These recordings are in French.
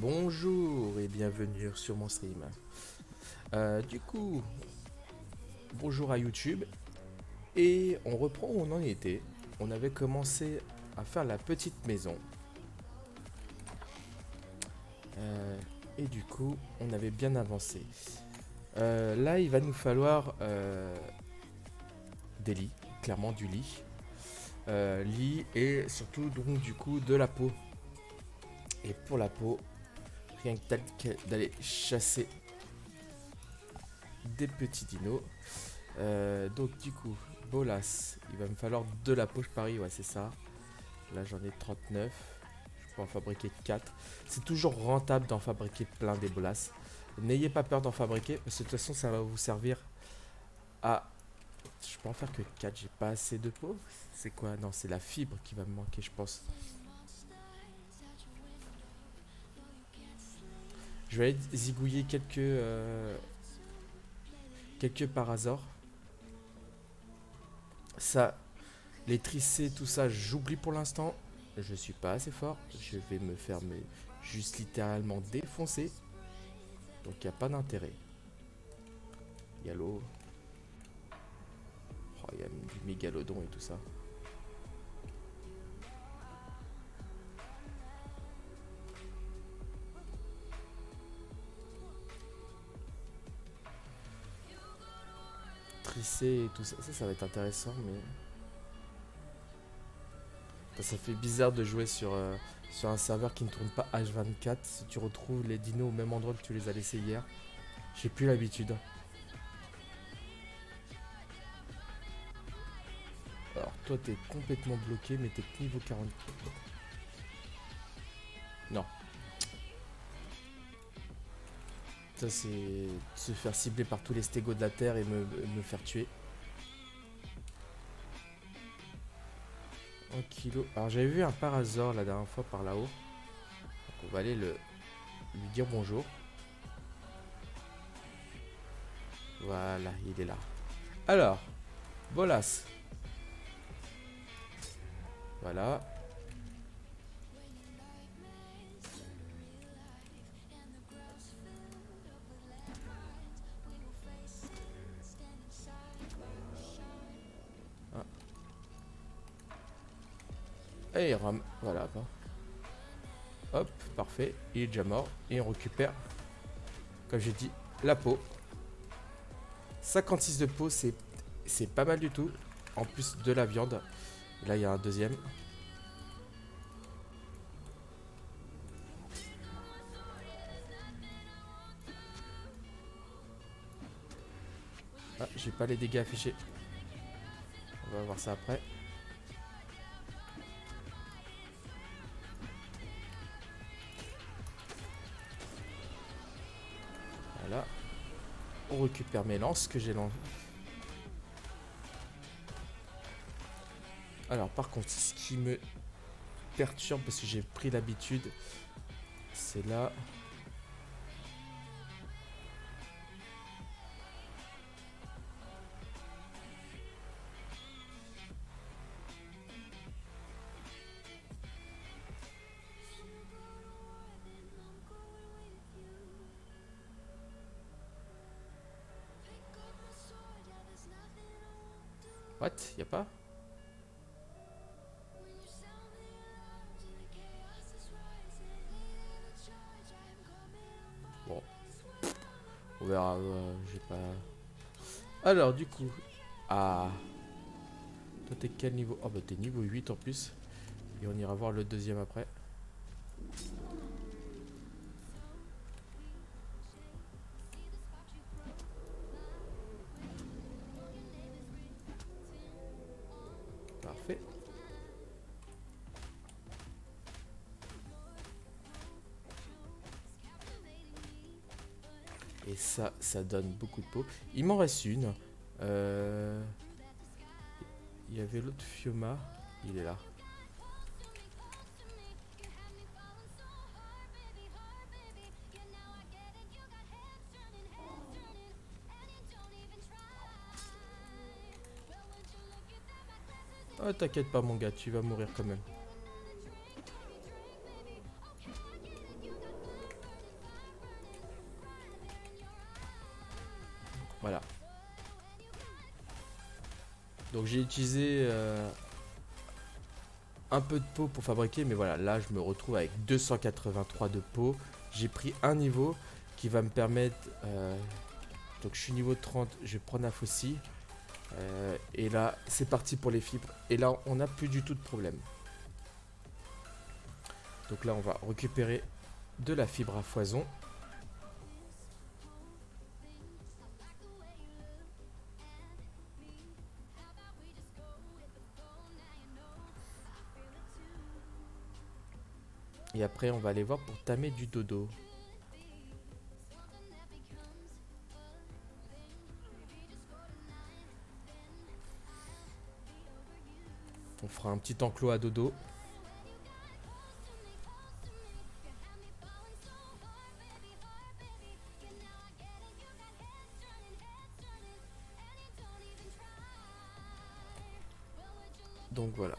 Bonjour et bienvenue sur mon stream. Du coup, bonjour à YouTube. Et on reprend où on en était. On avait commencé à faire la petite maison. Euh, et du coup, on avait bien avancé. Là, il va nous falloir des lits, clairement du lit. Lit et surtout donc du coup de la peau. Et pour la peau, rien que d'aller chasser des petits dinos. Donc du coup, bolas, il va me falloir de la peau, je parie, ouais c'est ça. Là j'en ai 39, je peux en fabriquer 4. C'est toujours rentable d'en fabriquer plein des bolas. N'ayez pas peur d'en fabriquer, parce que de toute façon ça va vous servir à... Je peux en faire que 4, j'ai pas assez de peau. C'est quoi? Non, c'est la fibre qui va me manquer, je pense. Je vais aller zigouiller quelques parasors. Ça, les trisser, tout ça, j'oublie pour l'instant. Je suis pas assez fort. Je vais me faire juste littéralement défoncer. Donc il n'y a pas d'intérêt. Il y a l'eau. Oh, il y a du mégalodon et tout ça. Trisser et tout ça. Ça va être intéressant, mais... Ça fait bizarre de jouer sur un serveur qui ne tourne pas H24 si tu retrouves les dinos au même endroit que tu les as laissés hier. J'ai plus l'habitude. Alors toi t'es complètement bloqué mais t'es que niveau 40. Non. Ça c'est se faire cibler par tous les stégos de la terre et me faire tuer. 1 kilo. Alors j'avais vu un parasaur la dernière fois par là-haut. Donc on va aller lui dire bonjour. Voilà, il est là. Alors, bolas. Voilà. Ah. Et il rame. Voilà. Bon. Hop, parfait. Il est déjà mort. Et on récupère, comme j'ai dit, la peau. 56 de peau, c'est pas mal du tout. En plus de la viande. Et là, il y a un deuxième. Ah, j'ai pas les dégâts affichés. On va voir ça après. Voilà. On récupère mes lances que j'ai lancées. Alors, par contre, ce qui me perturbe, parce que j'ai pris l'habitude, c'est là. What? Y a pas? Bon, on verra. J'ai pas. Alors, du coup. Ah. Toi, t'es quel niveau? Oh, bah, t'es niveau 8 en plus. Et on ira voir le deuxième après. Parfait. Et ça donne beaucoup de peau. Il m'en reste une. Euh, Il y avait l'autre Fioma. Il est là. Oh, t'inquiète pas, mon gars, tu vas mourir quand même. Voilà. Donc j'ai utilisé un peu de peau pour fabriquer, mais voilà, là je me retrouve avec 283 de peau. J'ai pris un niveau qui va me permettre... donc je suis niveau 30, je vais prendre la faucille. Et là, c'est parti pour les fibres. Et là, on n'a plus du tout de problème. Donc là, on va récupérer de la fibre à foison. Et après, on va aller voir pour tamer du dodo. On fera un petit enclos à dodo. Donc voilà.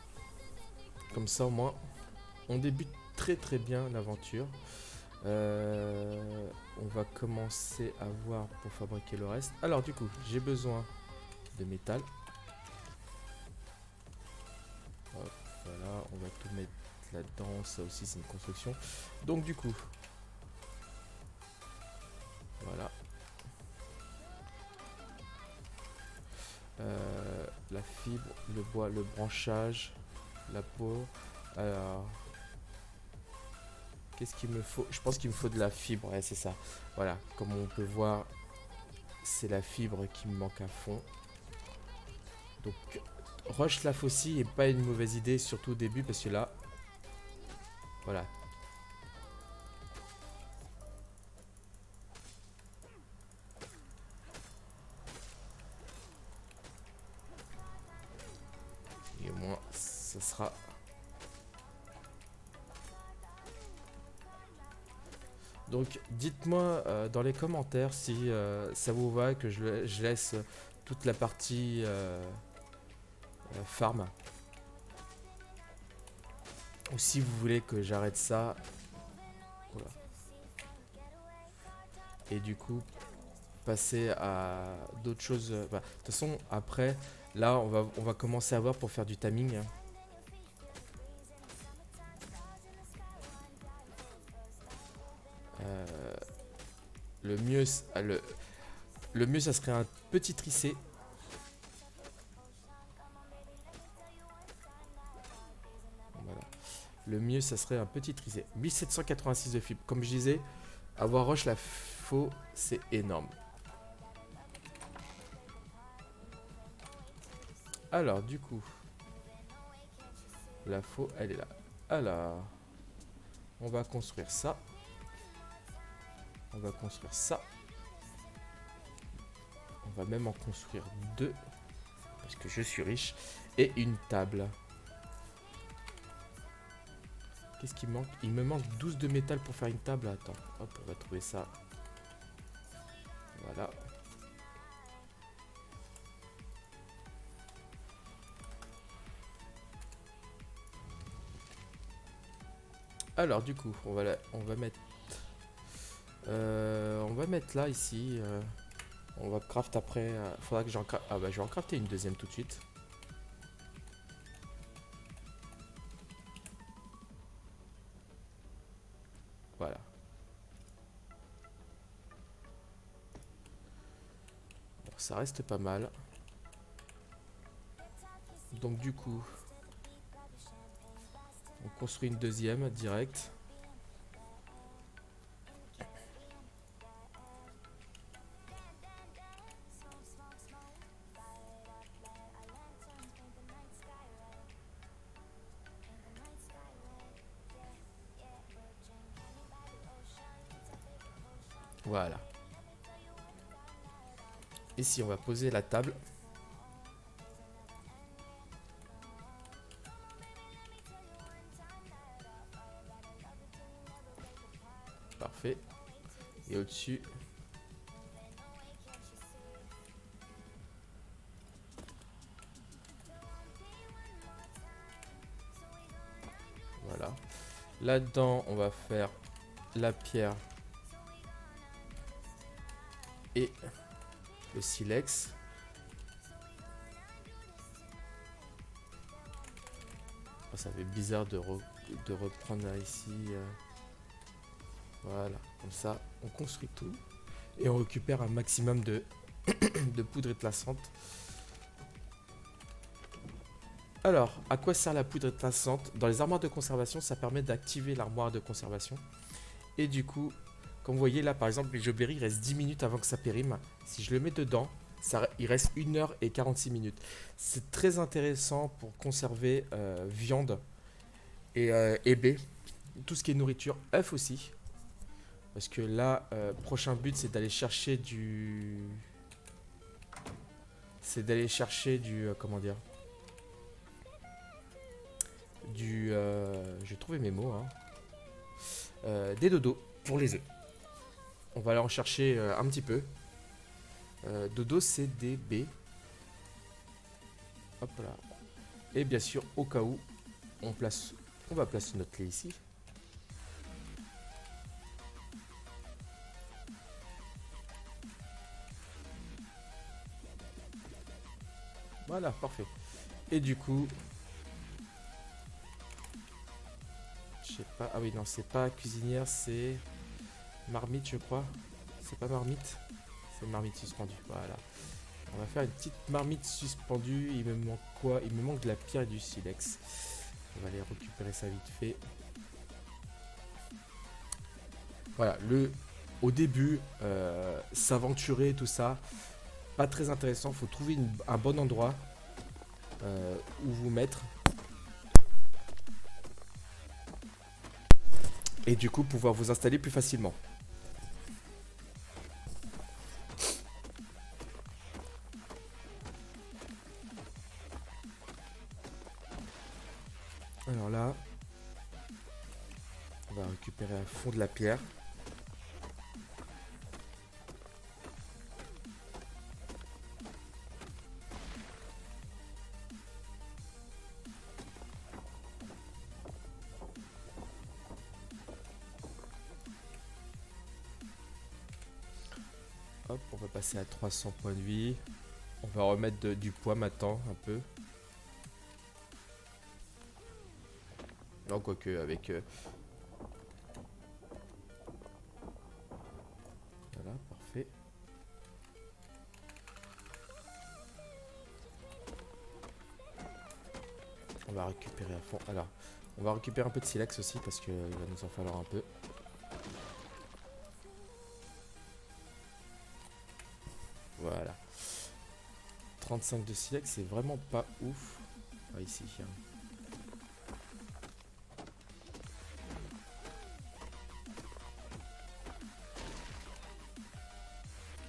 Comme ça, au moins, on débute très très bien l'aventure. On va commencer à voir pour fabriquer le reste. Alors du coup, j'ai besoin de métal. Hop, voilà, on va tout mettre là-dedans. Ça aussi, c'est une construction. Donc du coup, voilà. La fibre, le bois, le branchage, la peau. Alors, qu'est-ce qu'il me faut? Je pense qu'il me faut de la fibre, ouais, c'est ça. Voilà, comme on peut voir, c'est la fibre qui me manque à fond. Donc, rush la faucille est pas une mauvaise idée, surtout au début, parce que là, voilà. Et au moins, ça sera... Donc, dites-moi dans les commentaires si ça vous va que je laisse toute la partie farm. Ou si vous voulez que j'arrête ça. Voilà. Et du coup, passer à d'autres choses. De toute façon, après, là, on va commencer à voir pour faire du timing. Le mieux, le mieux, ça serait un petit tricé. Voilà. Le mieux, ça serait un petit tricé. 1786 de fibre. Comme je disais, avoir rush la faux, c'est énorme. Alors, du coup, la faux, elle est là. Alors, on va construire ça. On va construire ça. On va même en construire deux. Parce que je suis riche. Et une table. Qu'est-ce qui me manque? Il me manque 12 de métal pour faire une table. Attends, hop, on va trouver ça. Voilà. Alors du coup, on va mettre... on va mettre là, ici. On va craft après. Faudra que j'en craft... Ah bah je vais en crafter une deuxième tout de suite. Voilà. Bon, ça reste pas mal. Donc du coup, on construit une deuxième direct. Voilà. Ici, on va poser la table. Parfait. Et au-dessus, voilà. Là-dedans, on va faire la pierre et le silex. Oh, ça fait bizarre de reprendre là, ici. Voilà, comme ça, on construit tout. Et on récupère un maximum de, de poudre étincelante. Alors, à quoi sert la poudre étincelante? Dans les armoires de conservation, ça permet d'activer l'armoire de conservation. Et du coup, comme vous voyez là, par exemple, les jawberries, il reste 10 minutes avant que ça périme. Si je le mets dedans, il reste 1h46 minutes. C'est très intéressant pour conserver viande et baies. Tout ce qui est nourriture, œufs aussi. Parce que là, prochain but, c'est d'aller chercher du... comment dire? J'ai trouvé mes mots, hein. Des dodos pour les œufs. On va aller en chercher un petit peu. Dodo, c'est des baies. Hop là. Et bien sûr, au cas où, on va placer notre lait ici. Voilà, parfait. Et du coup, je sais pas. Ah oui, non, c'est pas cuisinière, c'est marmite, je crois. C'est pas marmite, c'est marmite suspendue. Voilà. On va faire une petite marmite suspendue. Il me manque quoi? Il me manque de la pierre et du silex. On va aller récupérer ça vite fait. Voilà, au début, s'aventurer, tout ça, pas très intéressant. Faut trouver un bon endroit où vous mettre. Et du coup, pouvoir vous installer plus facilement. Alors là, on va récupérer à fond de la pierre. Hop, on va passer à 300 points de vie. On va remettre du poids maintenant, un peu. Non, quoique, avec... Voilà, parfait. On va récupérer à fond. Alors, on va récupérer un peu de silex aussi, parce qu'il va nous en falloir un peu. Voilà. 35 de silex, c'est vraiment pas ouf. Ah, ici. Hein.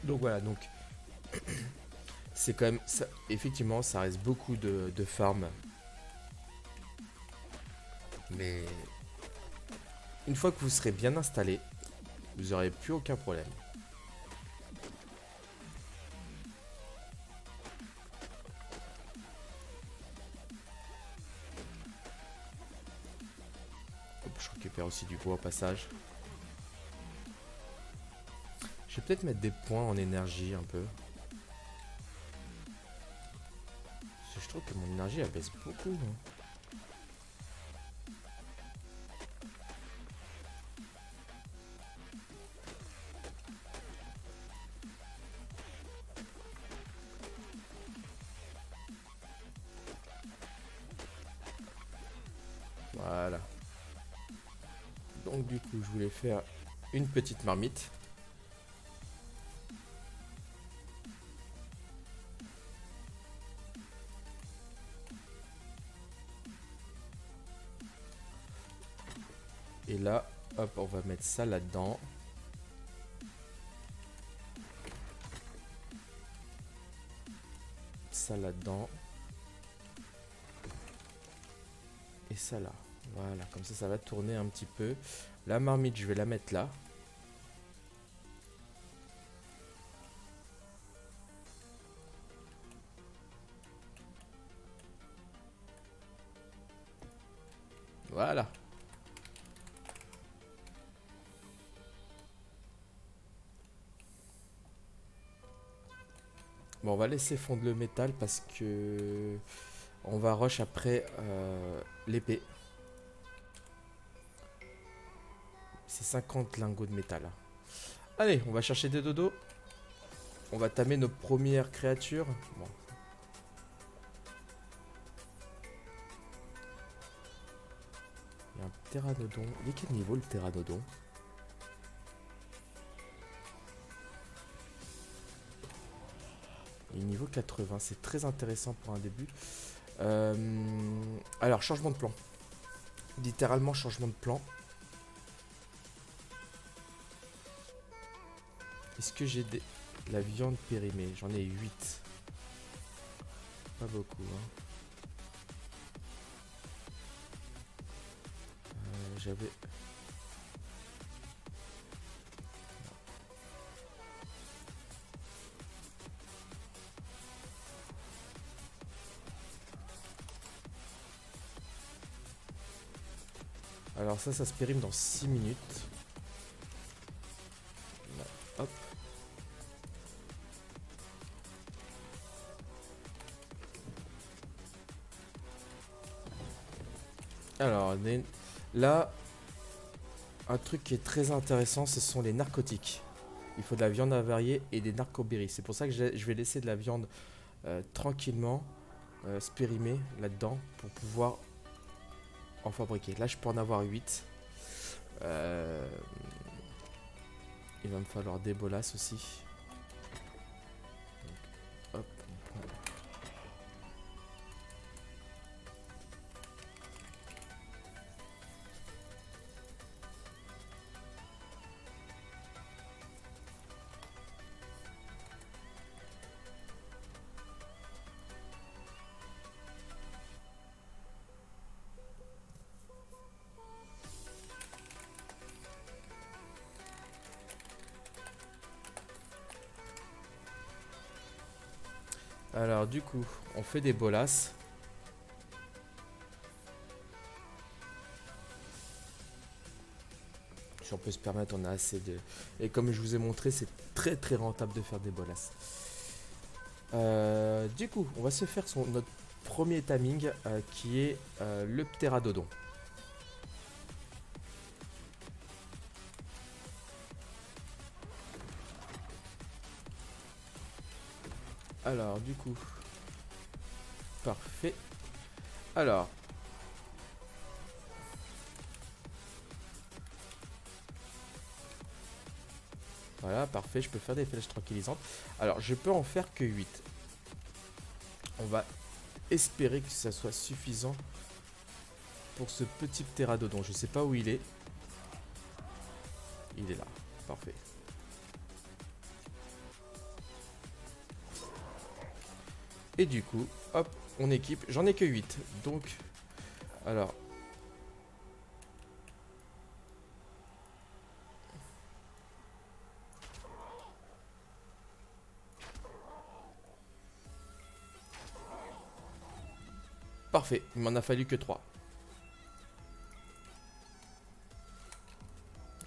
Donc voilà, donc c'est quand même ça, effectivement, ça reste beaucoup de farm. Mais une fois que vous serez bien installé, vous n'aurez plus aucun problème. Hop, je récupère aussi du bois au passage. Je vais peut-être mettre des points en énergie un peu. Parce que je trouve que mon énergie elle baisse beaucoup. Hein. Voilà. Donc du coup, je voulais faire une petite marmite. Et là, hop, on va mettre ça là-dedans. Ça là-dedans. Et ça là. Voilà, comme ça va tourner un petit peu. La marmite, je vais la mettre là. Voilà. Bon, on va laisser fondre le métal parce que on va rush après l'épée. C'est 50 lingots de métal. Allez, on va chercher des dodos. On va tamer nos premières créatures. Bon. Il y a un pteranodon. Il est quel niveau le pteranodon? Il est niveau 80. C'est très intéressant pour un début. Alors, changement de plan. Littéralement changement de plan. Est-ce que j'ai la viande périmée? J'en ai 8. Pas beaucoup, hein. J'avais... Alors ça se périme dans 6 minutes. Là, hop. Alors, là, un truc qui est très intéressant, ce sont les narcotiques. Il faut de la viande avariée et des narcoberries. C'est pour ça que je vais laisser de la viande tranquillement se périmer là-dedans pour pouvoir en fabriquer. Là, je peux en avoir 8. Il va me falloir des bolasses aussi. Donc, hop. Alors du coup, on fait des bolasses. Si on peut se permettre, on a assez de... Et comme je vous ai montré, c'est très très rentable de faire des bolasses. Du coup, on va se faire notre premier timing qui est le pteranodon. Alors du coup, parfait. Alors, voilà, parfait, je peux faire des flèches tranquillisantes. Alors, je peux en faire que 8. On va espérer que ça soit suffisant pour ce petit pteranodon. Je sais pas où il est. Il est là, parfait. Et du coup, hop, on équipe. J'en ai que 8. Donc, alors... Parfait, il m'en a fallu que 3.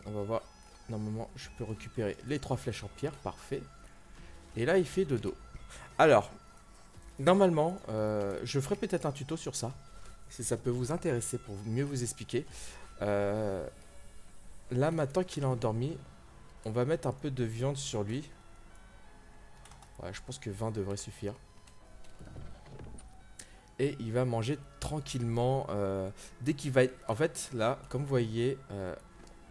On va voir. Normalement, je peux récupérer les 3 flèches en pierre. Parfait. Et là, il fait dodo. Alors, normalement, je ferai peut-être un tuto sur ça. Si ça peut vous intéresser pour mieux vous expliquer. Là, maintenant qu'il est endormi, on va mettre un peu de viande sur lui. Ouais, je pense que 20 devrait suffire. Et il va manger tranquillement dès qu'il va être... En fait, là, comme vous voyez,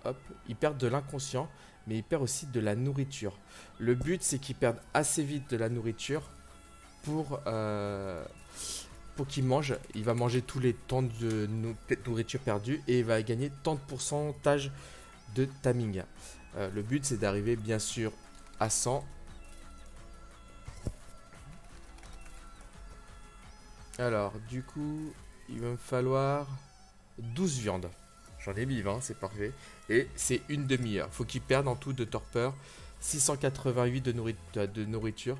hop, il perd de l'inconscient, mais il perd aussi de la nourriture. Le but, c'est qu'il perde assez vite de la nourriture pour qu'il mange. Il va manger tous les temps de nourriture perdue et il va gagner tant de pourcentage de timing. Le but, c'est d'arriver, bien sûr, à 100. Alors, du coup, il va me falloir 12 viandes. J'en ai mis 20, c'est parfait. Et c'est une demi-heure. Faut qu'il perde en tout de torpeur 688 de nourriture.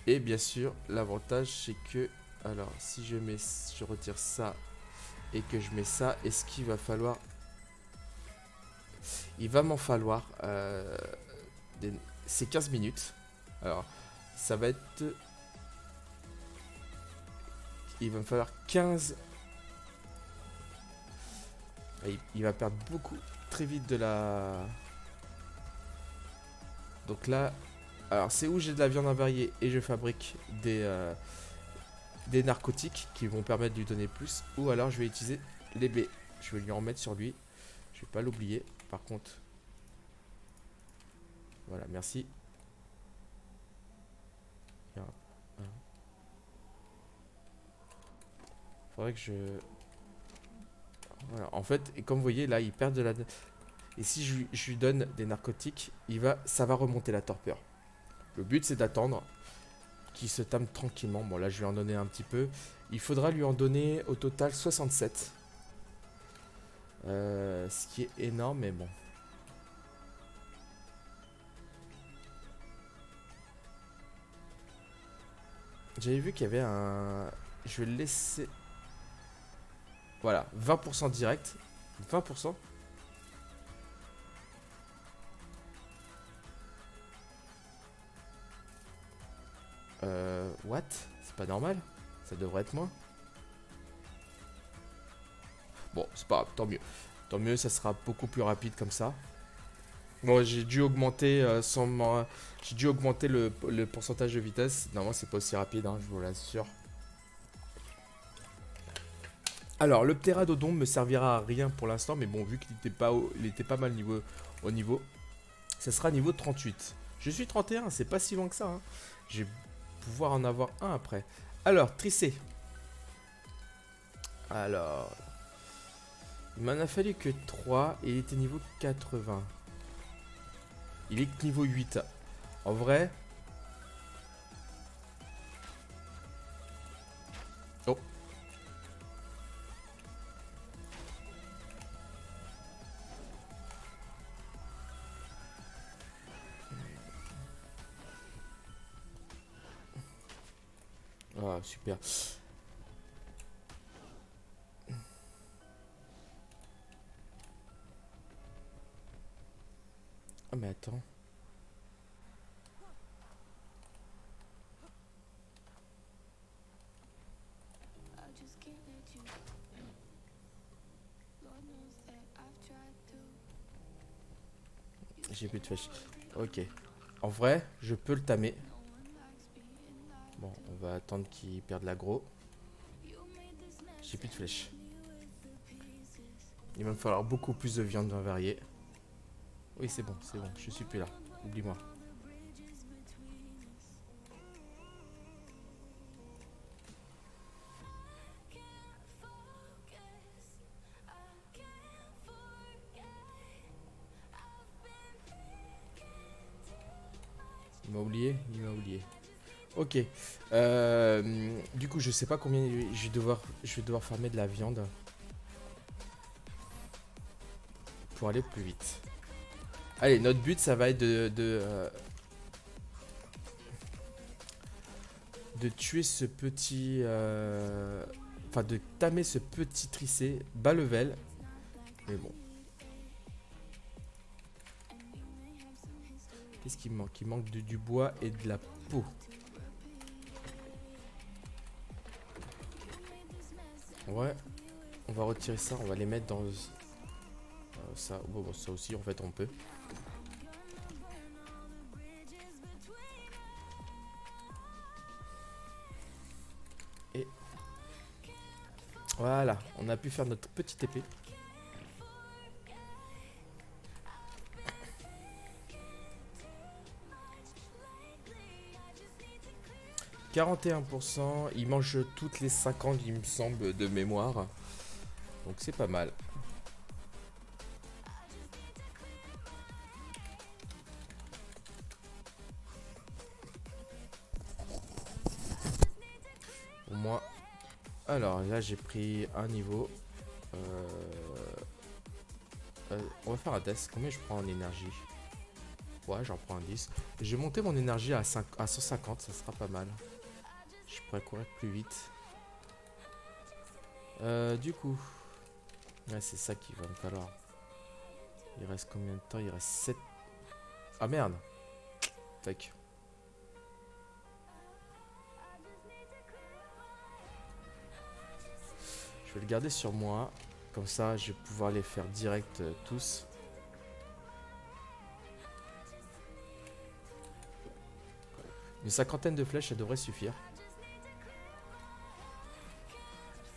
Et bien sûr, l'avantage, c'est que... Alors, si je retire ça et que je mets ça, est-ce qu'il va falloir... Il va m'en falloir... C'est 15 minutes. Alors, ça va être Il va me falloir 15. Ah, il va perdre beaucoup très vite de la... Donc là... Alors c'est où j'ai de la viande avariée et je fabrique des narcotiques qui vont permettre de lui donner plus. Ou alors je vais utiliser les baies. Je vais lui en mettre sur lui. Je vais pas l'oublier. Par contre... Voilà, merci. Faudrait que je... Voilà, en fait, et comme vous voyez, là, il perd de la... Et si je lui donne des narcotiques, ça va remonter la torpeur. Le but, c'est d'attendre qu'il se tame tranquillement. Bon, là, je lui en donner un petit peu. Il faudra lui en donner au total 67. Ce qui est énorme, mais bon. J'avais vu qu'il y avait un... Je vais le laisser... Voilà, 20% direct. 20%. What? C'est pas normal? Ça devrait être moins. Bon, c'est pas grave, tant mieux. Tant mieux, ça sera beaucoup plus rapide comme ça. Bon, j'ai dû augmenter j'ai dû augmenter le pourcentage de vitesse. Normalement, c'est pas aussi rapide, hein, je vous l'assure. Alors, le ptéradodon me servira à rien pour l'instant, mais bon, vu qu'il était il était pas mal au niveau, ça sera niveau 38. Je suis 31, c'est pas si loin que ça, hein. Je vais pouvoir en avoir un après. Alors, trisser. Alors, il m'en a fallu que 3 et il était niveau 80. Il est niveau 8. En vrai... Oh. Ah, super. Ah, mais attends. J'ai plus de flèches. Ok. En vrai, je peux le tamer. Bon, on va attendre qu'il perde l'aggro. J'ai plus de flèches. Il va me falloir beaucoup plus de viande variée. Oui, c'est bon, je suis plus là. Oublie-moi. Il m'a oublié. Ok. Du coup, je sais pas combien je vais devoir farmer de la viande pour aller plus vite. Allez, notre but, ça va être de tuer ce petit... Enfin, de tamer ce petit tricé bas level. Mais bon. Qu'est-ce qu'il manque? Il manque du bois et de la peau. Ouais. On va retirer ça, on va les mettre dans... ça, bon, ça aussi, en fait, on peut. Et... Voilà, on a pu faire notre petite épée. « 41%, il mange toutes les 50, il me semble, de mémoire. Donc c'est pas mal. Au moins. Alors là, j'ai pris un niveau. On va faire un test. Combien je prends en énergie? Ouais, j'en prends un 10. J'ai monté mon énergie à 150, ça sera pas mal. Je pourrais courir plus vite. Du coup... Ouais, c'est ça qu'il va me falloir. Il reste combien de temps? Il reste 7... Ah merde. Tac. vais le garder sur moi. Comme ça, je vais pouvoir les faire direct tous. Une cinquantaine de flèches, ça devrait suffire.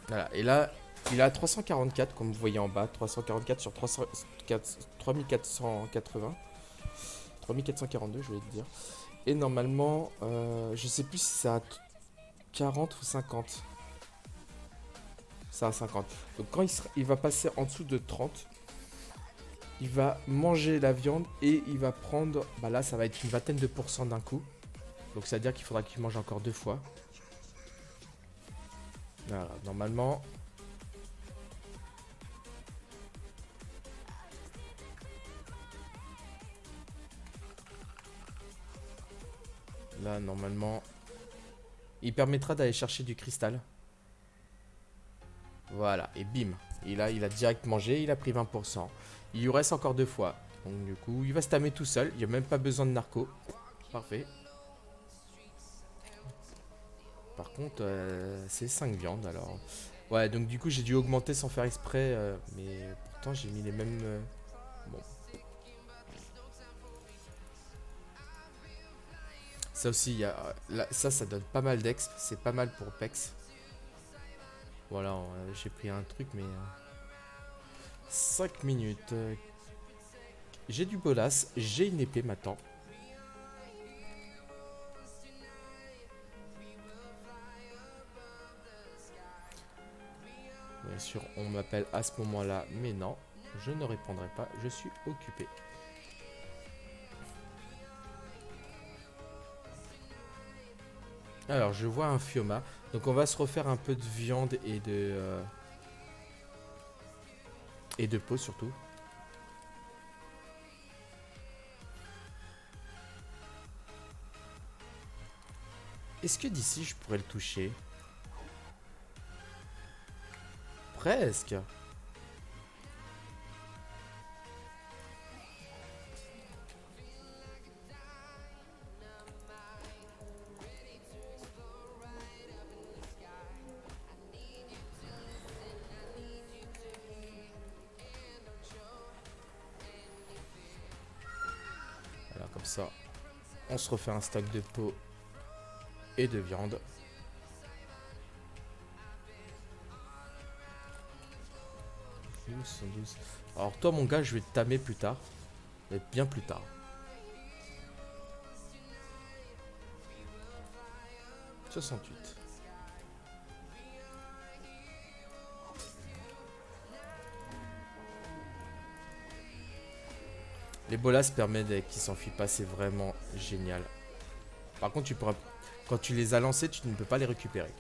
Voilà, et là, il a 344, comme vous voyez en bas. 344 sur 3480. 3442, je vais te dire. Et normalement, je sais plus si c'est à 40 ou 50. C'est à 50. Donc quand il va passer en dessous de 30, il va manger la viande et il va prendre... Bah là, ça va être une vingtaine de pourcents d'un coup. Donc ça veut dire qu'il faudra qu'il mange encore 2 fois. Voilà, normalement... Là, normalement... Il permettra d'aller chercher du cristal. Voilà, et bim. Et là, il a direct mangé, il a pris 20%. Il lui reste encore 2 fois. Donc du coup, il va se tamer tout seul. Il n'y a même pas besoin de narco. Parfait. Par contre, c'est 5 viandes alors. Ouais, donc du coup, j'ai dû augmenter sans faire exprès. Mais pourtant, j'ai mis les mêmes... Bon. Ça aussi, il y a, là, ça donne pas mal d'exp. C'est pas mal pour Pex. Voilà, j'ai pris un truc, mais... 5 minutes. J'ai du bolas, j'ai une épée maintenant. Bien sûr, on m'appelle à ce moment-là, mais non, je ne répondrai pas, je suis occupé. Alors, je vois un fioma. Donc, on va se refaire un peu de viande et de peau surtout. Est-ce que d'ici, je pourrais le toucher? Presque. Voilà, comme ça, on se refait un stock de peau et de viande. Alors toi mon gars, je vais te tamer plus tard. Mais bien plus tard. « 68. Les bolas permettent qu'ils s'enfuient pas, c'est vraiment génial. Par contre, tu pourras, quand tu les as lancés, tu ne peux pas les récupérer.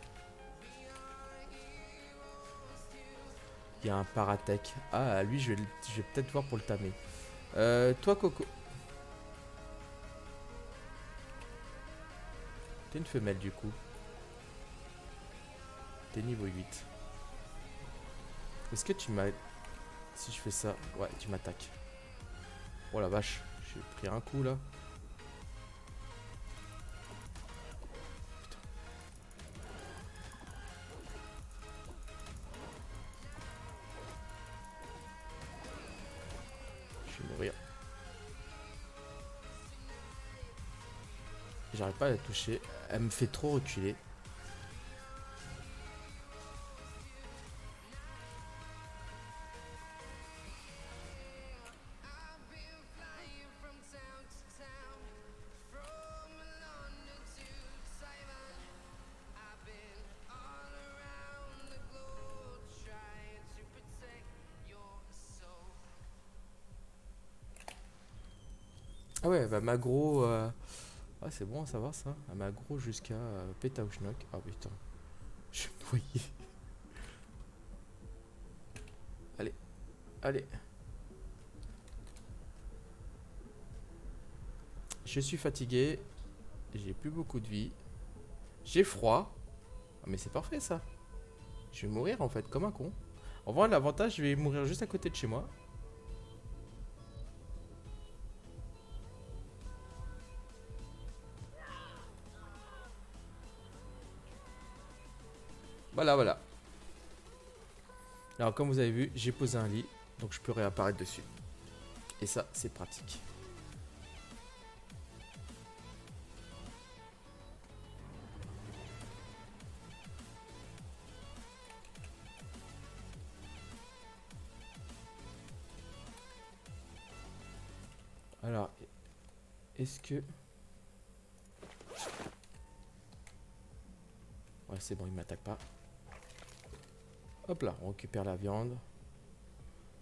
Il y a un paratech. Ah, lui, je vais peut-être voir pour le tamer. Toi, Coco. T'es une femelle, du coup. T'es niveau 8. Est-ce que tu m'as... Si je fais ça... Ouais, tu m'attaques. Oh la vache. J'ai pris un coup, là. Je vais mourir. J'arrive pas à la toucher. Elle me fait trop reculer. Ah ouais, bah Magro... Ah c'est bon à savoir ça. Elle Magro jusqu'à Pétaouchnok. Ah putain. Je vais me noyer. Allez. Allez. Je suis fatigué. J'ai plus beaucoup de vie. J'ai froid. Ah, mais c'est parfait ça. Je vais mourir en fait, comme un con. En vrai, l'avantage, je vais mourir juste à côté de chez moi. Voilà, voilà. Alors comme vous avez vu, j'ai posé un lit, donc je peux réapparaître dessus. Et ça, c'est pratique. Alors, est-ce que... Ouais, c'est bon, il m'attaque pas. Hop là, on récupère la viande.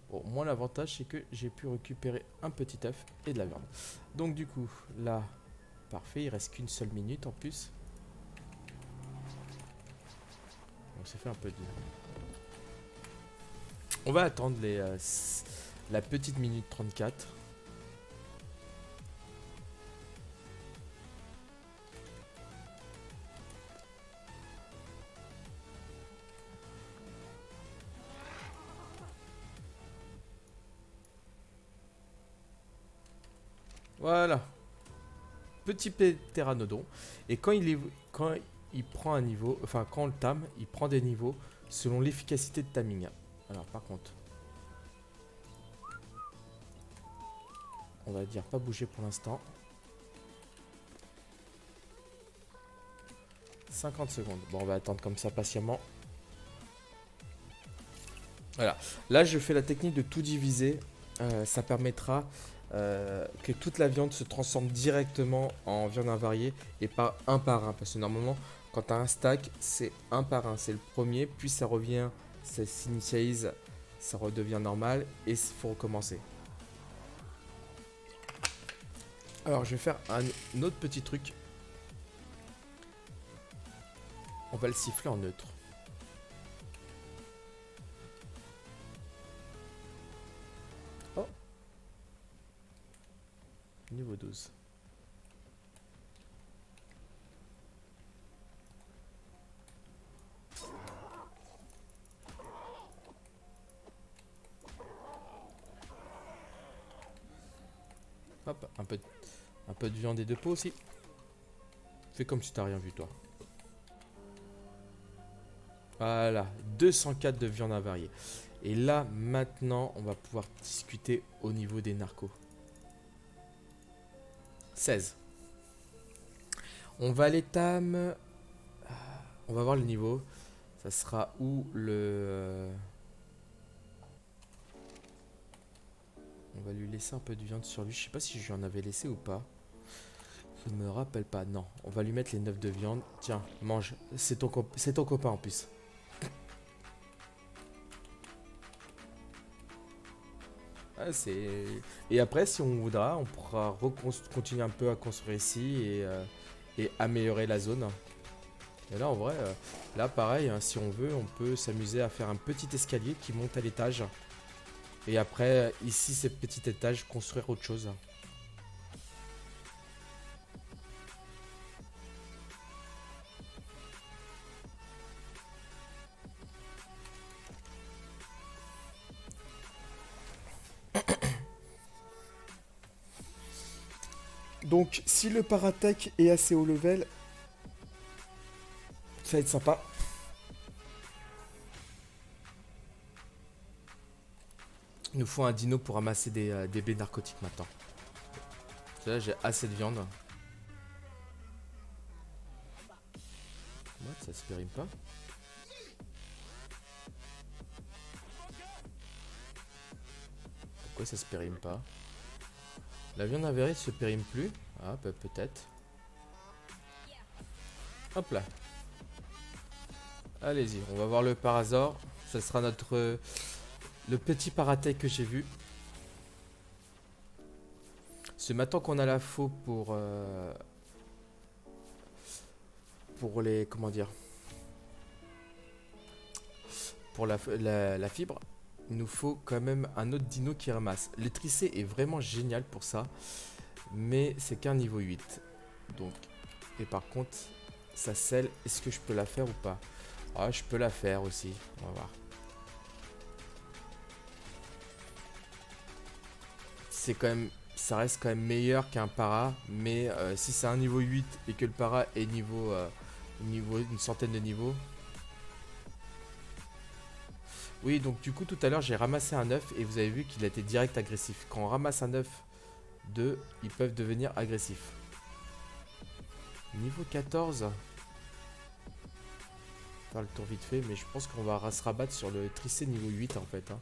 Bon, moi l'avantage c'est que j'ai pu récupérer un petit œuf et de la viande. Donc du coup, là, parfait, il reste qu'une seule minute en plus. On s'est fait un peu de... On va attendre la petite minute 34. Voilà. Petit ptéranodon. Et quand il prend un niveau, enfin quand on le tame, il prend des niveaux selon l'efficacité de taming. Alors par contre, on va dire pas bouger pour l'instant. 50 secondes. Bon, on va attendre comme ça patiemment. Voilà. Là, je fais la technique de tout diviser. Ça permettra que toute la viande se transforme directement en viande invariée et pas un par un. Parce que normalement, quand tu as un stack, c'est un par un. C'est le premier, puis ça revient, ça s'initialise, ça redevient normal et il faut recommencer. Alors, je vais faire un autre petit truc. On va le siffler en neutre. Oh. Niveau 12. Hop, un peu de viande et de peau aussi. Fais comme si t'as rien vu toi. Voilà, 204 de viande avariée. Et là, maintenant, on va pouvoir discuter au niveau des narcos. 16. On va les tam. On va voir le niveau. Ça sera où le... On va lui laisser un peu de viande sur lui. Je sais pas si je lui en avais laissé ou pas. Je me rappelle pas. Non, on va lui mettre les 9 de viande. Tiens, mange. C'est ton copain en plus. Ah, et après, si on voudra, on pourra continuer un peu à construire ici et améliorer la zone. Et là, en vrai, là, pareil, hein, si on veut, on peut s'amuser à faire un petit escalier qui monte à l'étage. Et après, ici, ce petit étage, construire autre chose. Donc, si le paratech est assez haut level, ça va être sympa. Il nous faut un dino pour ramasser des baies narcotiques maintenant. Là, j'ai assez de viande. What, ça se périme pas? Pourquoi ça se périme pas? La viande avérée se périme plus. Ah, bah, peut-être. Hop là. Allez-y, on va voir le Parazor. Ça sera le petit paratech que j'ai vu. Ce maintenant qu'on a la faux pour les... Comment dire? Pour la fibre, il nous faut quand même un autre dino qui ramasse. Le tricé est vraiment génial pour ça. Mais c'est qu'un niveau 8. Donc, et par contre, sa selle, est-ce que je peux la faire ou pas? Ah, je peux la faire aussi. On va voir. C'est quand même, ça reste quand même meilleur qu'un para. Mais si c'est un niveau 8 et que le para est niveau une centaine de niveaux. Oui, donc du coup, tout à l'heure, j'ai ramassé un œuf et vous avez vu qu'il a été direct agressif. Quand on ramasse un œuf, d'eux, ils peuvent devenir agressifs. Niveau 14. Faire le tour vite fait, mais je pense qu'on va se rabattre sur le tricé niveau 8 en fait. Hein.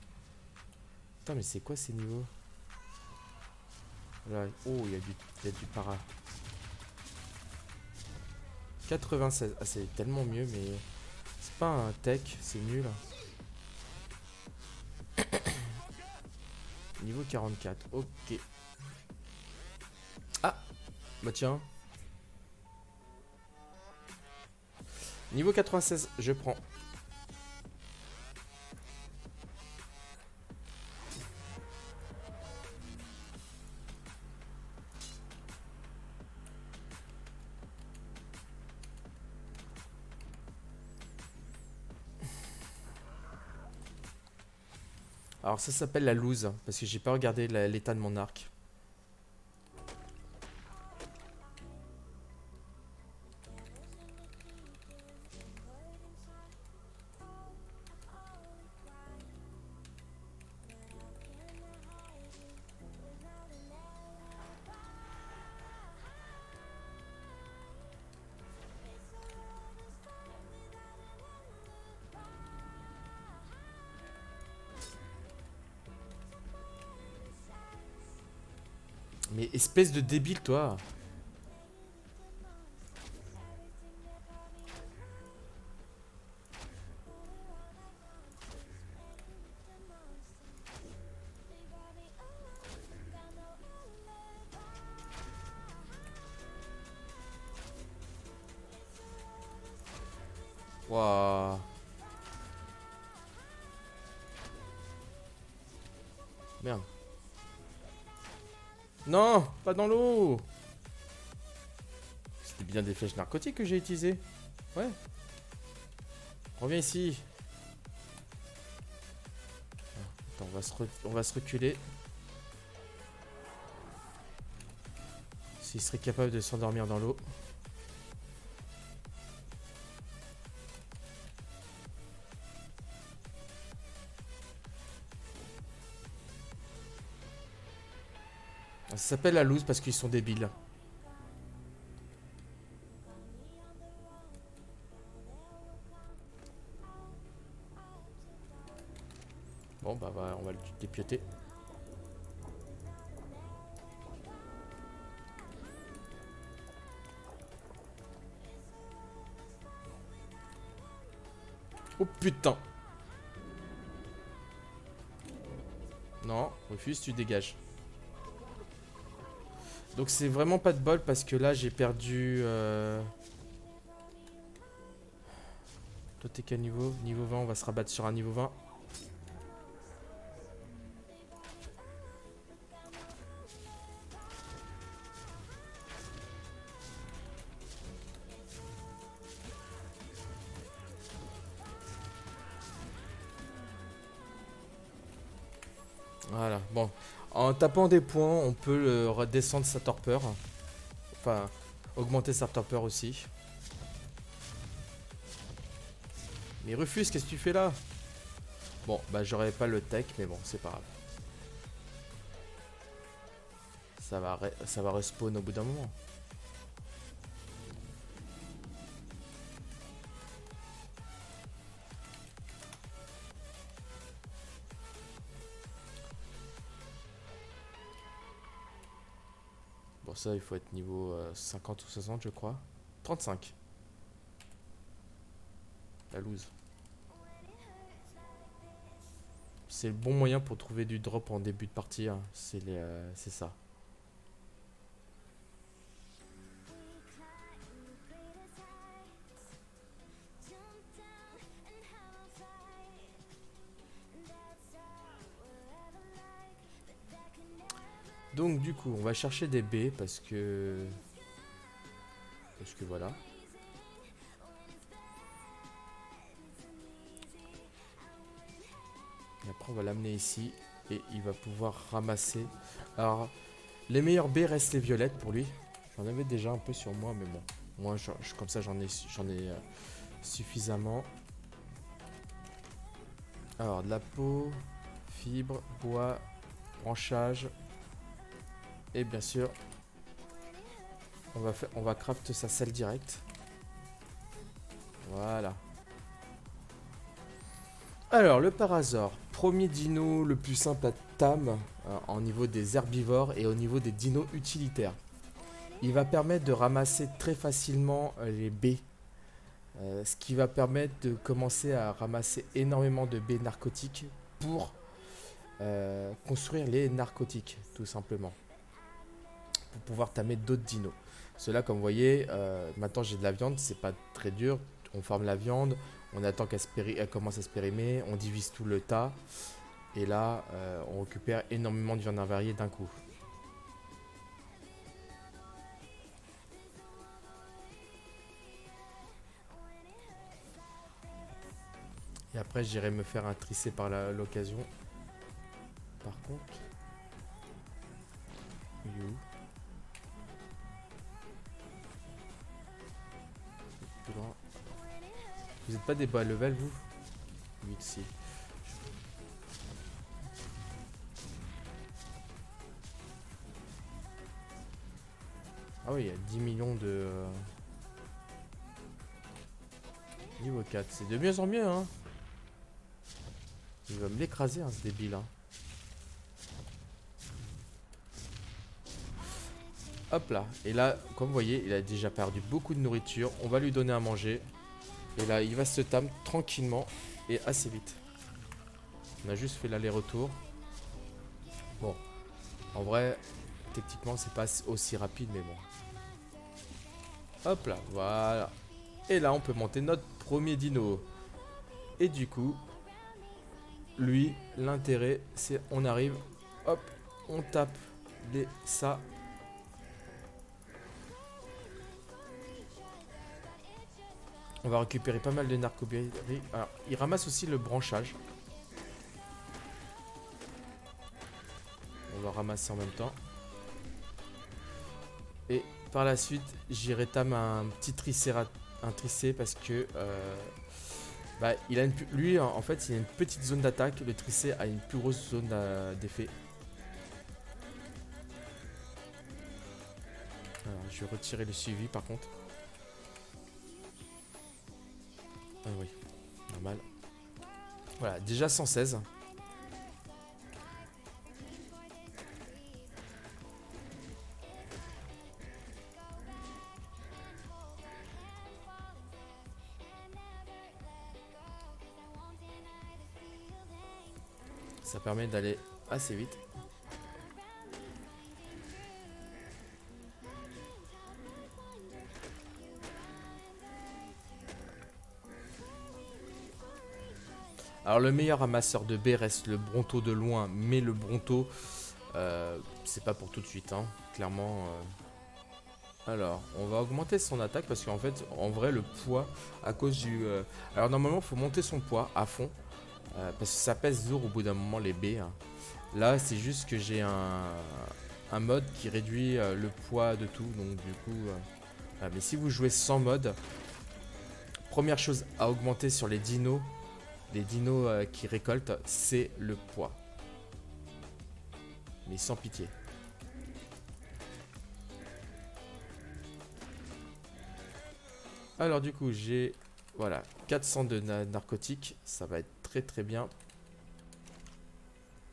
Putain, mais c'est quoi ces niveaux? Là, oh, il y a du para. 96. Ah, c'est tellement mieux, mais c'est pas un tech, c'est nul. Niveau 44, ok. Ah, bah tiens. Niveau 96, je prends. Alors ça s'appelle la loose, parce que j'ai pas regardé l'état de mon arc. Mais espèce de débile, toi. Waouh. Merde. Non, pas dans l'eau. C'était bien des flèches narcotiques que j'ai utilisées. Ouais. Reviens ici. Attends, on va se reculer. S'il serait capable de s'endormir dans l'eau. Ça s'appelle la loose parce qu'ils sont débiles. Bon, bah, on va le dépioter. Oh putain. Non, refuse, tu dégages. Donc c'est vraiment pas de bol parce que là j'ai perdu... Toi t'es quel niveau? Niveau 20, on va se rabattre sur un niveau 20. Voilà, bon. En tapant des points, on peut redescendre sa torpeur. Enfin, augmenter sa torpeur aussi. Mais Rufus, qu'est-ce que tu fais là? Bon, bah j'aurais pas le tech, mais bon, c'est pas grave. Ça va respawn au bout d'un moment. Bon, ça, il faut être niveau 50 ou 60, je crois. 35. La loose. C'est le bon moyen pour trouver du drop en début de partie. Hein. C'est ça. Donc du coup, on va chercher des baies parce que... Parce que voilà. Et après, on va l'amener ici. Et il va pouvoir ramasser. Alors, les meilleures baies restent les violettes pour lui. J'en avais déjà un peu sur moi, mais bon. Moi, comme ça, j'en ai suffisamment. Alors, de la peau, fibre, bois, branchage. Et bien sûr, on va craft sa selle directe. Voilà. Alors, le parasaure. Premier dino le plus simple à tam en niveau des herbivores et au niveau des dinos utilitaires. Il va permettre de ramasser très facilement les baies. Ce qui va permettre de commencer à ramasser énormément de baies narcotiques pour construire les narcotiques, tout simplement. Pour pouvoir tamer d'autres dinos. Cela, comme vous voyez, maintenant j'ai de la viande, c'est pas très dur. On forme la viande, on attend qu'elle commence à se périmer, on divise tout le tas. Et là, on récupère énormément de viande avariée d'un coup. Et après, j'irai me faire un tricé par l'occasion. Par contre, il est où? Plus loin. Vous n'êtes pas des bas level, vous? Oui, si. Ah oui, il y a 10 millions de... niveau 4. C'est de mieux en mieux, hein. Il va me l'écraser, hein, ce débile, hein. Hop là. Et là, comme vous voyez, il a déjà perdu beaucoup de nourriture. On va lui donner à manger. Et là, il va se tamer tranquillement et assez vite. On a juste fait l'aller-retour. Bon, en vrai, techniquement, c'est pas aussi rapide, mais bon. Hop là, voilà. Et là, on peut monter notre premier dino. Et du coup, lui, l'intérêt, c'est on arrive, hop, on tape ça. On va récupérer pas mal de narcoberries. Alors, il ramasse aussi le branchage. On va ramasser en même temps. Et par la suite, j'irai tamer un petit tricé parce que bah, lui, en fait, il a une petite zone d'attaque. Le tricé a une plus grosse zone d'effet. Alors, je vais retirer le suivi par contre. Ah oui, normal. Voilà, déjà 116. Ça permet d'aller assez vite. Alors le meilleur ramasseur de baies reste le Bronto de loin, mais le Bronto, c'est pas pour tout de suite, hein, clairement. Alors, on va augmenter son attaque parce qu'en fait, en vrai, le poids, à cause du... Alors normalement, il faut monter son poids à fond, parce que ça pèse lourd au bout d'un moment les baies, hein. Là, c'est juste que j'ai un mode qui réduit le poids de tout, donc du coup... mais si vous jouez sans mode, première chose à augmenter sur les dinos qui récoltent, c'est le poids. Mais sans pitié. Alors du coup, j'ai voilà 400 de narcotiques, ça va être très très bien.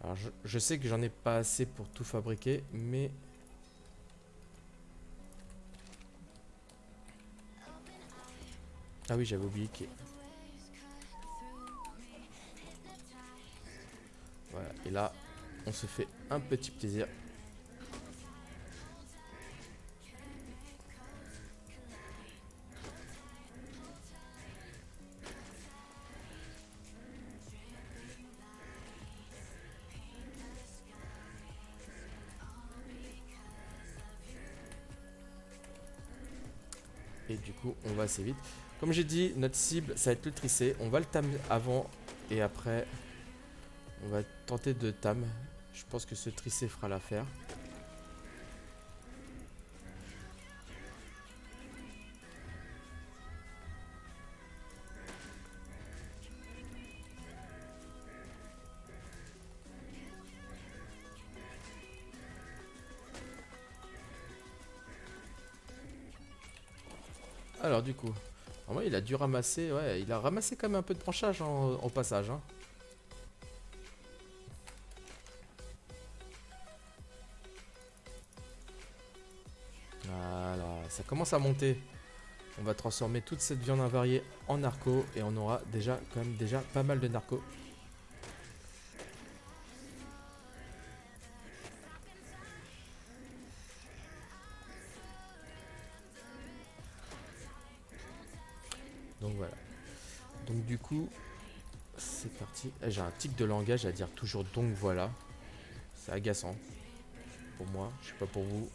Alors je sais que j'en ai pas assez pour tout fabriquer, mais... Ah oui, j'avais oublié que... Voilà, et là, on se fait un petit plaisir. Et du coup, on va assez vite. Comme j'ai dit, notre cible, ça va être le tricé. On va le tam avant et après, on va tenter de tam. Je pense que ce tricé fera l'affaire. Alors du coup, moi il a dû ramasser, ouais, il a ramassé quand même un peu de branchage au passage. Hein. Voilà, ça commence à monter. On va transformer toute cette viande avariée en narco et on aura déjà quand même déjà pas mal de narcos. Donc voilà. Donc du coup, c'est parti. J'ai un tic de langage à dire toujours donc voilà. C'est agaçant pour moi, je sais pas pour vous.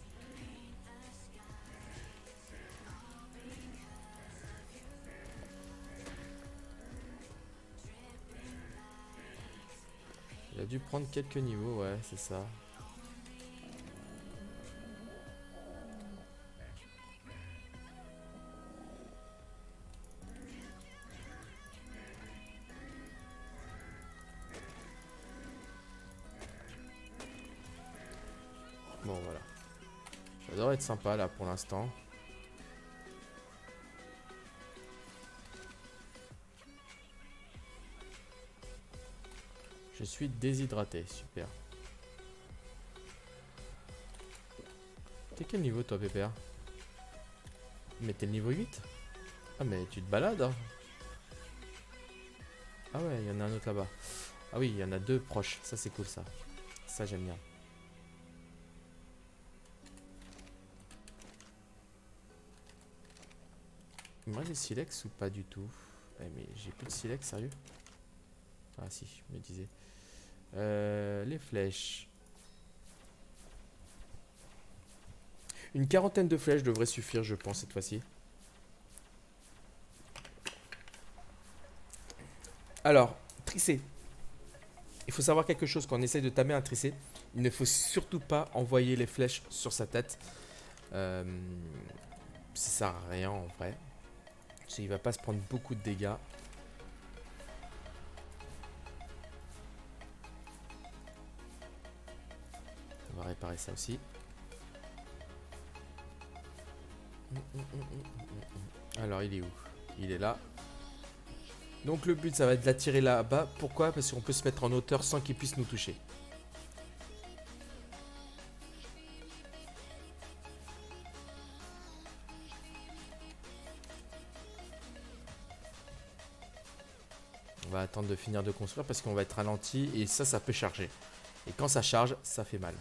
Il a dû prendre quelques niveaux, ouais, c'est ça. Bon voilà. Ça devrait être sympa là pour l'instant. Je suis déshydraté, super. T'es quel niveau toi, Pépère? Mais t'es le niveau 8? Ah mais tu te balades hein. Ah ouais, il y en a un autre là-bas. Ah oui, il y en a deux proches, ça c'est cool ça. Ça j'aime bien. Il me reste des silex ou pas du tout? Mais j'ai plus de silex, sérieux? Ah si, je me disais. Les flèches. Une quarantaine de flèches devrait suffire, je pense, cette fois-ci. Alors, trisser. Il faut savoir quelque chose quand on essaye de tamer un trissé. Il ne faut surtout pas envoyer les flèches sur sa tête. Euh, ça sert à rien en vrai. Parce qu'il va pas se prendre beaucoup de dégâts. On va réparer ça aussi. Alors il est où? Il est là. Donc le but ça va être de l'attirer là-bas. Pourquoi? Parce qu'on peut se mettre en hauteur sans qu'il puisse nous toucher. On va attendre de finir de construire parce qu'on va être ralenti et ça peut charger. Et quand ça charge, ça fait mal.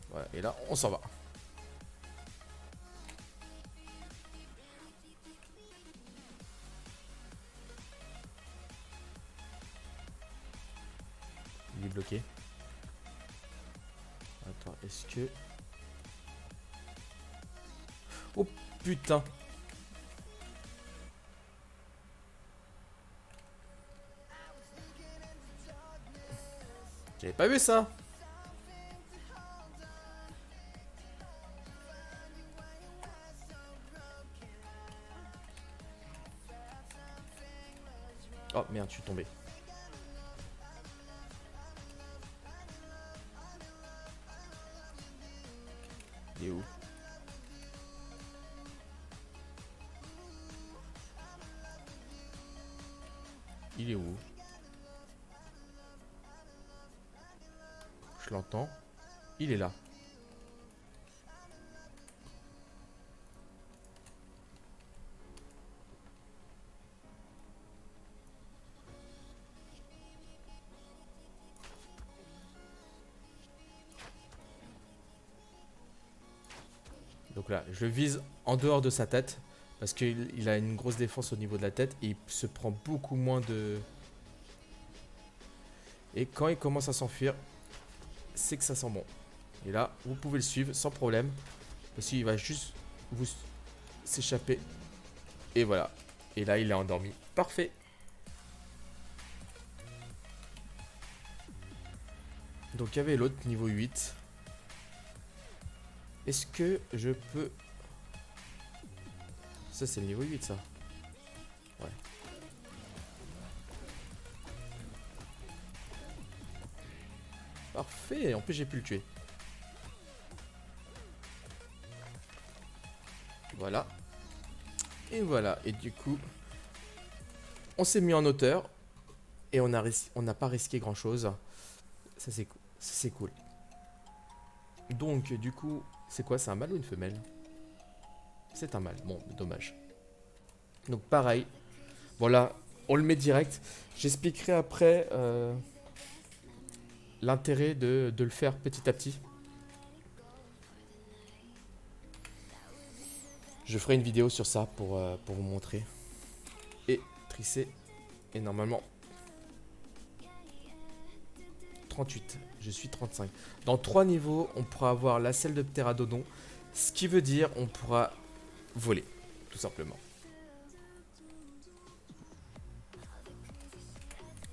Voilà, et là, on s'en va. Il est bloqué. Attends, est-ce que... Oh putain! J'avais pas vu ça! Oh merde, je suis tombé. Il est où? Il est où? Je l'entends. Il est là. Donc là, je vise en dehors de sa tête. Parce qu'il a une grosse défense au niveau de la tête. Et il se prend beaucoup moins de... Et quand il commence à s'enfuir, c'est que ça sent bon. Et là, vous pouvez le suivre sans problème. Parce qu'il va juste vous s'échapper. Et voilà. Et là, il est endormi. Parfait. Donc, il y avait l'autre, niveau 8. Est-ce que je peux... Ça, c'est le niveau 8, ça. Ouais. Parfait, en plus j'ai pu le tuer. Voilà. Et voilà, et du coup, on s'est mis en hauteur. Et on n'a pas risqué grand chose. Ça c'est cool. Donc du coup, c'est quoi? C'est un mâle ou une femelle? C'est un mâle, bon, dommage. Donc pareil, voilà, on le met direct. J'expliquerai après l'intérêt de le faire petit à petit. Je ferai une vidéo sur ça pour vous montrer. Et trisser. Et normalement, 38. Je suis 35. Dans 3 niveaux, on pourra avoir la selle de pterodon. Ce qui veut dire on pourra voler, tout simplement.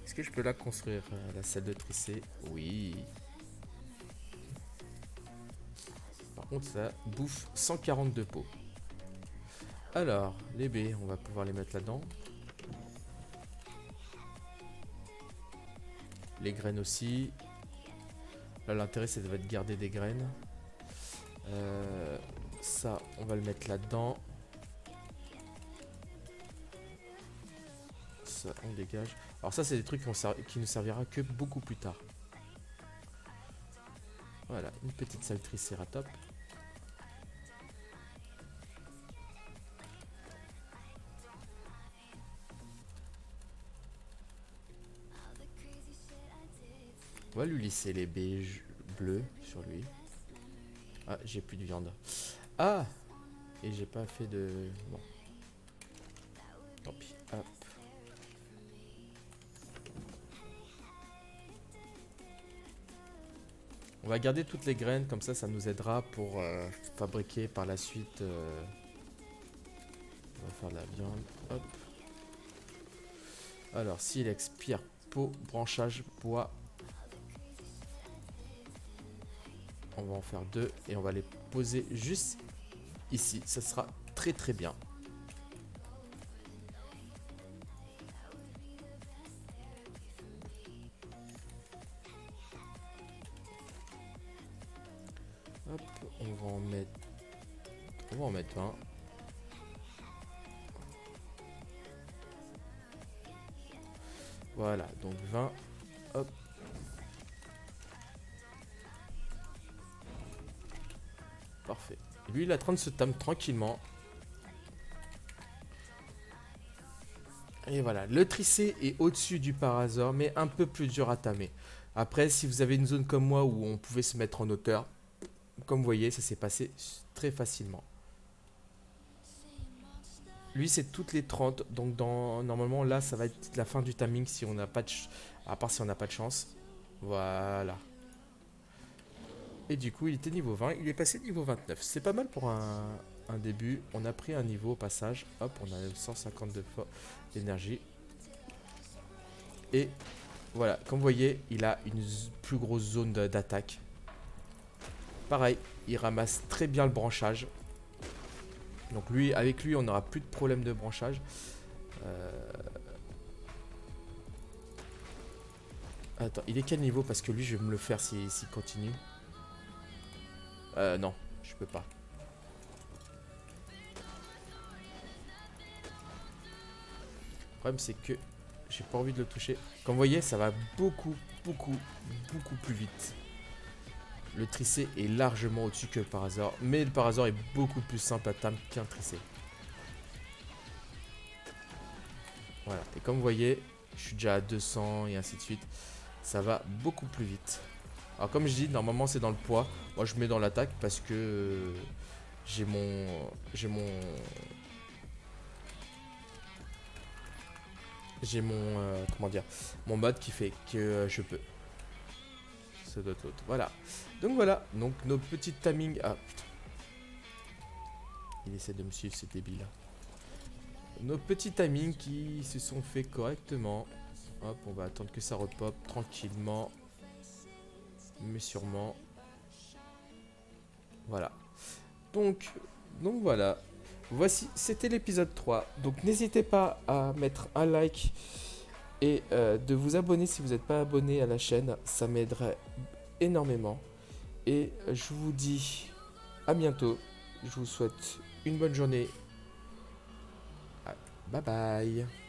Est-ce que je peux la construire, la selle de trisser? Oui. Par contre, ça bouffe 142 pots. Alors, les baies, on va pouvoir les mettre là-dedans. Les graines aussi. Là, l'intérêt, c'est de garder des graines. Ça, on va le mettre là-dedans. Ça, on dégage. Alors ça, c'est des trucs qui nous servira que beaucoup plus tard. Voilà, une petite salle tricératops. On va lui lisser les baies bleues sur lui. Ah, j'ai plus de viande. Ah! Et j'ai pas fait de... Bon. Tant pis. Hop. On va garder toutes les graines, comme ça nous aidera pour fabriquer par la suite. On va faire de la viande. Hop. Alors, s'il expire, peau, branchage, bois. On va en faire 2 et on va les poser juste ici. Ça sera très très bien. Hop, on va en mettre 20. Voilà, donc 20. Hop. Parfait. Lui, il est en train de se tamer tranquillement. Et voilà, le tricé est au-dessus du parasaure, mais un peu plus dur à tamer. Après, si vous avez une zone comme moi où on pouvait se mettre en hauteur, comme vous voyez, ça s'est passé très facilement. Lui, c'est toutes les 30. Donc, normalement, là, ça va être la fin du timing si on n'a pas de à part si on n'a pas de chance. Voilà. Et du coup, il était niveau 20. Il est passé niveau 29. C'est pas mal pour un début. On a pris un niveau au passage. Hop, on a 152 fois d'énergie. Et voilà, comme vous voyez, il a une plus grosse zone d'attaque. Pareil, il ramasse très bien le branchage. Donc lui, avec lui, on n'aura plus de problème de branchage. Attends, il est quel niveau? Parce que lui, je vais me le faire s'il continue. Non, je peux pas. Le problème, c'est que j'ai pas envie de le toucher. Comme vous voyez, ça va beaucoup plus vite. Le tricé est largement au-dessus que le parasaure. Mais le parasaure est beaucoup plus simple à tamer qu'un tricé. Voilà. Et comme vous voyez, je suis déjà à 200 et ainsi de suite. Ça va beaucoup plus vite. Alors comme je dis, normalement c'est dans le poids. Moi je mets dans l'attaque parce que j'ai mon comment dire, mon mode qui fait que je peux. Ça doit être l'autre. Voilà. Donc voilà. Donc nos petites timings. Ah putain. Il essaie de me suivre, c'est débile. Nos petits timings qui se sont faits correctement. Hop, on va attendre que ça repop tranquillement. Mais sûrement. Voilà. Donc voilà. Voici, c'était l'épisode 3. Donc n'hésitez pas à mettre un like et de vous abonner si vous n'êtes pas abonné à la chaîne. Ça m'aiderait énormément. Et je vous dis à bientôt. Je vous souhaite une bonne journée. Bye bye.